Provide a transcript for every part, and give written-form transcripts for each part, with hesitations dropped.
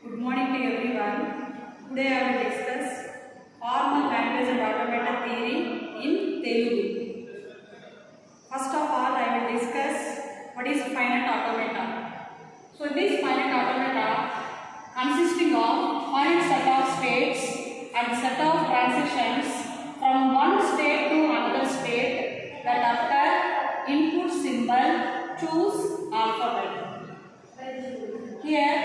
Good morning to everyone. Today I will discuss formal language and automata theory in Telugu. First of all, I will discuss what is finite automata. So this finite automata consisting of finite set of states and set of transitions from one state to another state that after input symbol choose alphabet. Here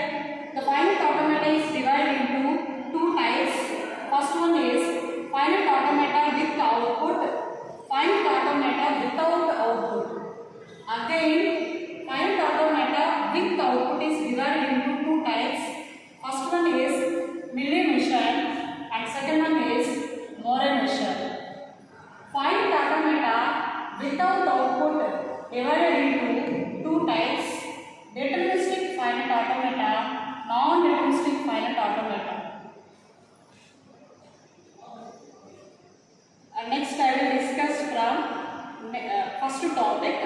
the finite automata is divided into two types. First one is finite automata with output, finite automata without output. Again, finite automata with output is divided into two types. First one is Milne machine and second one is Moore machine. Finite automata without output divided into two types: deterministic finite automata, non-deterministic finite automata. Next I will discuss from first topic,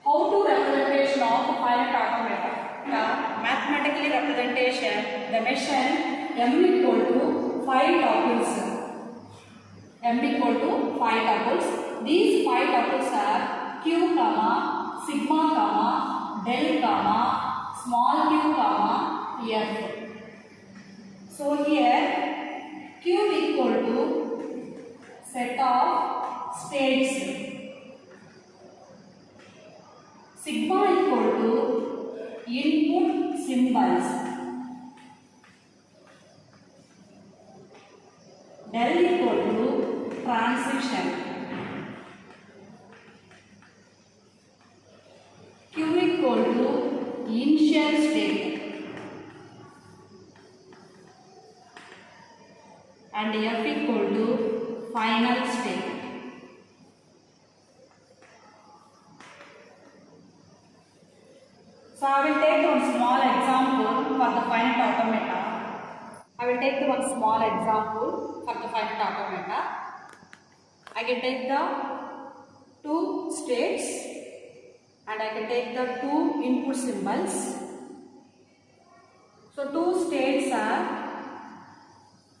how to representation of finite automata. The mathematically representation, the machine m equal to 5 tuples. M equal to 5 tuples. These 5 tuples are q, sigma, del, small q, f. So here q equal to set of states, sigma equal to input symbols, del equal to transition, q equal to initial state, and f equal to final state. So I will take one small example for the finite automata. I can take the two states and I can take the two input symbols. So two states are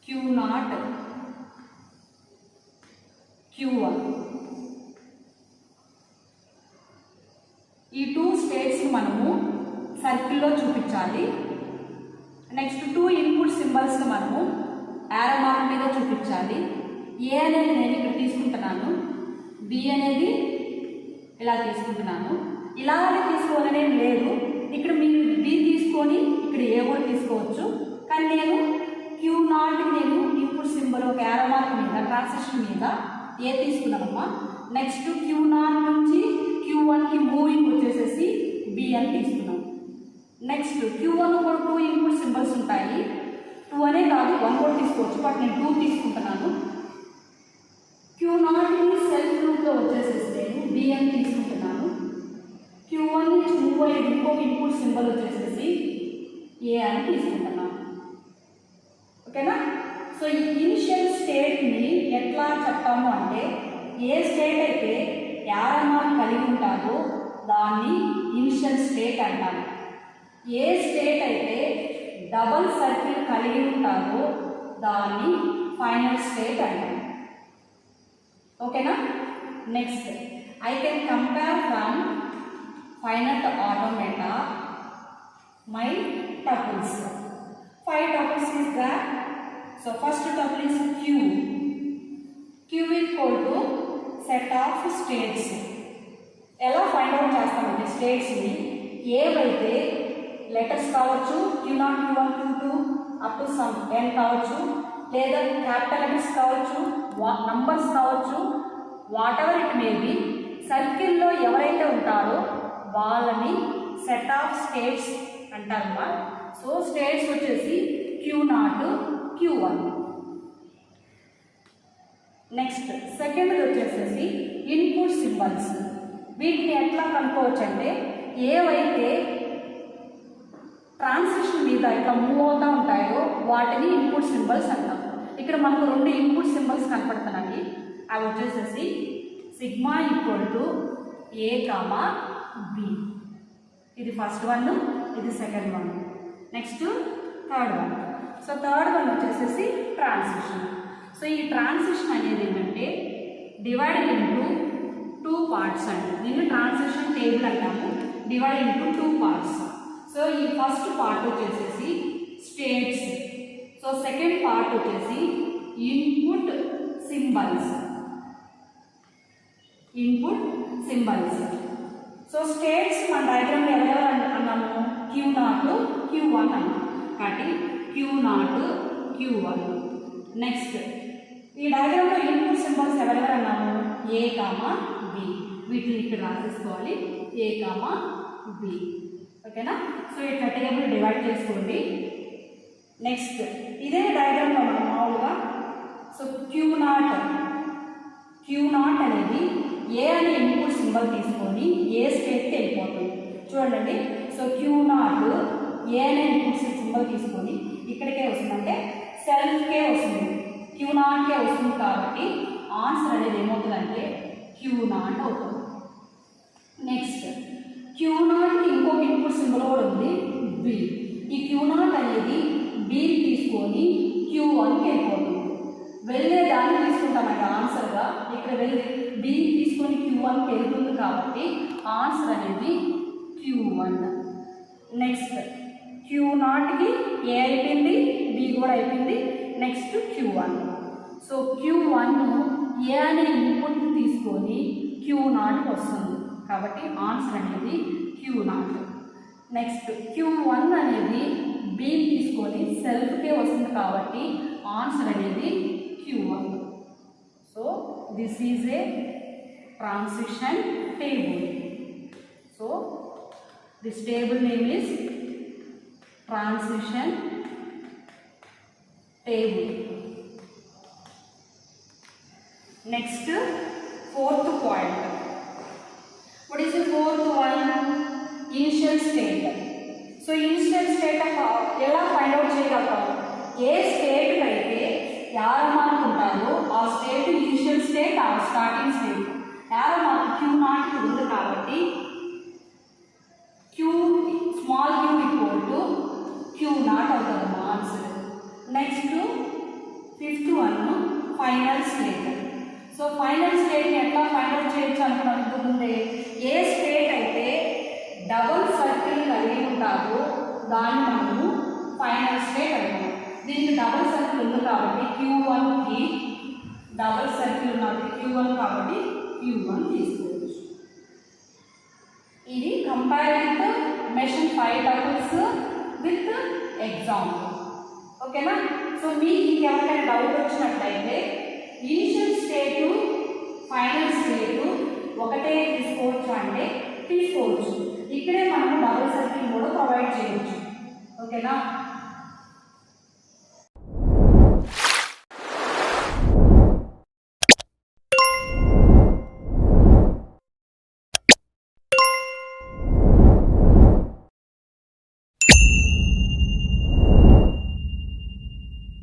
Q0, Q1. ఈ two states మనము సర్కిల్లో చూపించాలి. Next two input symbols మనము arrow mark మీద చూపించాలి. ఏ అనేది నేను ఇక్కడ తీసుకుంటున్నాను, బి అనేది ఇలా తీసుకుంటున్నాను. ఇలాగే తీసుకోవాలనేం లేదు, ఇక్కడ మీరు బి తీసుకొని ఇక్కడ ఏ కూడా తీసుకోవచ్చు. కానీ నేను Q0కి నేను ఇన్పుట్ సింబల్ ఒక యారో మార్క్ మీద ట్రాన్సిషన్ మీద ఏ తీసుకున్నామమ్మా. నెక్స్ట్ Q0 నుంచి Q1కి మూవింగ్ వచ్చేసేసి బి అని తీసుకున్నాం. నెక్స్ట్ Q1 కూడా టూ ఇన్పుట్ సింబల్స్ ఉంటాయి. 2 అనే కాదు 1 కూడా తీసుకోవచ్చు, బట్ నేను 2 తీసుకుంటున్నాను. Q0ని సెల్ఫ్ లూప్లో వచ్చేసేసి నేను బి అని తీసుకుంటున్నాను. Q1 నుంచి మూవ్ అయ్యేది ఇంకొక ఇన్పుట్ సింబల్ వచ్చేసేసి ఏ అని తీసుకుంటున్నాను. ఓకేనా? సో ఈ ఇనిషియల్ స్టేట్ని ఎట్లా చెప్తాము అంటే, ఏ స్టేట్ అయితే యారో మార్క్ కలిగి ఉంటారో దాన్ని ఇనిషియల్ స్టేట్ అంటారు. ఏ స్టేట్ అయితే డబల్ సర్కిల్ కలిగి ఉంటారో దాన్ని ఫైనల్ స్టేట్ అంటారు. ఓకేనా? Next I can compare from finite automata my tuples. 5 tuples is that. So first tuple is Q. Q equal to set of states. ఎలా ఫైండ్ అవుట్ చేస్తామంటే స్టేట్స్ని ఏవైతే లెటర్స్ కావచ్చు, Q0, Q1, Q2 up to some n కావచ్చు, లేదా capital letters కావచ్చు, numbers కావచ్చు, whatever it may be, సర్కిల్లో ఎవరైతే ఉంటారో వాళ్ళని సెట్ ఆఫ్ స్టేట్స్ అంటారమ్మా. సో స్టేట్స్ వచ్చేసి Q0, Q1. నెక్స్ట్ సెకండ్ వచ్చేసేసి ఇన్పుట్ సింబల్స్. వీటిని ఎట్లా కనుక్కోవచ్చు అంటే, ఏవైతే ట్రాన్సిషన్ మీద ఇట్లా మూవ్ అవుతూ ఉంటాయో వాటిని ఇన్పుట్ సింబల్స్ అంటాం. ఇక్కడ మనకు 2 ఇన్పుట్ సింబల్స్ కనపడుతున్నాయి. అవి వచ్చేసేసి sigma equal to A, B. ఇది ఫస్ట్ వన్, ఇది second one. Next third one. So third one వచ్చేసేసి ట్రాన్సిషన్. సో ఈ ట్రాన్సిషన్ అనేది ఏంటంటే డివైడెడ్ ఇంటూ 2 పార్ట్స్ అండి. దీన్ని ట్రాన్సిషన్ టేబుల్ అంటాము. Divide into 2 parts. సో ఈ ఫస్ట్ పార్ట్ వచ్చేసేసి స్టేట్స్. సో సెకండ్ పార్ట్ వచ్చేసి input symbols. Input symbols. So states మన డయాగ్రామ్లో ఎవరెవరు అన్నాము? Q0 Q1 అన్నాము. కాబట్టి Q0 Q1. నెక్స్ట్ ఈ డయాగ్రామ్లో ఇన్పుట్ సింబల్స్ ఎవరెవరు అన్నాము? A, B. వీటిని ఇక్కడ రాసేసుకోవాలి. A, B. ఓకేనా? సో ఇట్లా టేబుల్ డివైడ్ చేసుకోండి. నెక్స్ట్ ఇదే డయాగ్రామ్లో మనం మామూలుగా సో Q0 అనేది ఏ అనే ఇన్పుట్ సింబల్ తీసుకొని ఏ స్టేట్కి వెళ్ళిపోతుంది. చూడండి. సో Q0 ఏ అనే ఇన్పుట్ సింబల్ తీసుకొని ఇక్కడికే వస్తుందంటే సెల్ఫ్కే వస్తుంది. Q0కే వస్తుంది కాబట్టి ఆన్సర్ అనేది ఏమవుతుందంటే Q0 అవుతుంది. నెక్స్ట్ Q0కి ఇంకొక ఇన్పుట్ సింబల్ కూడా ఉంది B. ఈ Q0 అనేది B తీసుకొని Q1కి వెళ్ళిపోతుంది. వెళ్ళే దాన్ని తీసుకుంటామండి ఆన్సర్గా. ఇక్కడ వెళ్ళి B తీసుకొని Q1కి వెళ్తుంది కాబట్టి ఆన్సర్ అనేది Q1. నెక్స్ట్ Q0కి A అయిపోయింది, B కూడా అయిపోయింది. Next Q1. So Q1 A అనే ఇన్పుట్ తీసుకొని Q0కి వస్తుంది కాబట్టి ఆన్సర్ అనేది Q0. నెక్స్ట్ Q1 అనేది B తీసుకొని సెల్ఫ్కే వస్తుంది కాబట్టి ఆన్సర్ అనేది Q1. So this is a transition table. So this table name is transition table. Next fourth point. What is the fourth one? Initial state. So initial state ఎలా find out చేయగలుగుతాం? ఏ state అయితే arrow mark ఉంటారో ఆ state initial state, ఆ starting state. Arrow mark Q0 ఉంది కాబట్టి small q equal to Q0 అవుతుంది మా answer. Next fifth one final state. So final స్టేట్ని ఎట్లా ఫైండ్ అవుట్ చేయొచ్చు అనుకుంటుంది? ఏ స్టేట్ అయితే డబుల్ సర్కిల్ కలిగి ఉంటారో దాన్ని మనము ఫైనల్ స్టేట్ అంటాము. దీనికి డబుల్ సర్కిల్ ఉంది కాబట్టి Q1కి డబుల్ సర్కిల్ ఉన్నది Q1 కాబట్టి Q1 తీసుకోవచ్చు. ఇది compare with machine 5 tuples with example. ఓకేనా? సో మీకు ఇంకెవరికైనా డౌట్ వచ్చినట్లయితే ఇనిషియల్ స్టేటు ఫైనల్ స్టేటు ఒకటే తీసుకోవచ్చు అంటే తీసుకోవచ్చు. ఇక్కడే మనము డబుల్ సర్కిల్ కూడా ప్రొవైడ్ చేయవచ్చు. ఓకేనా?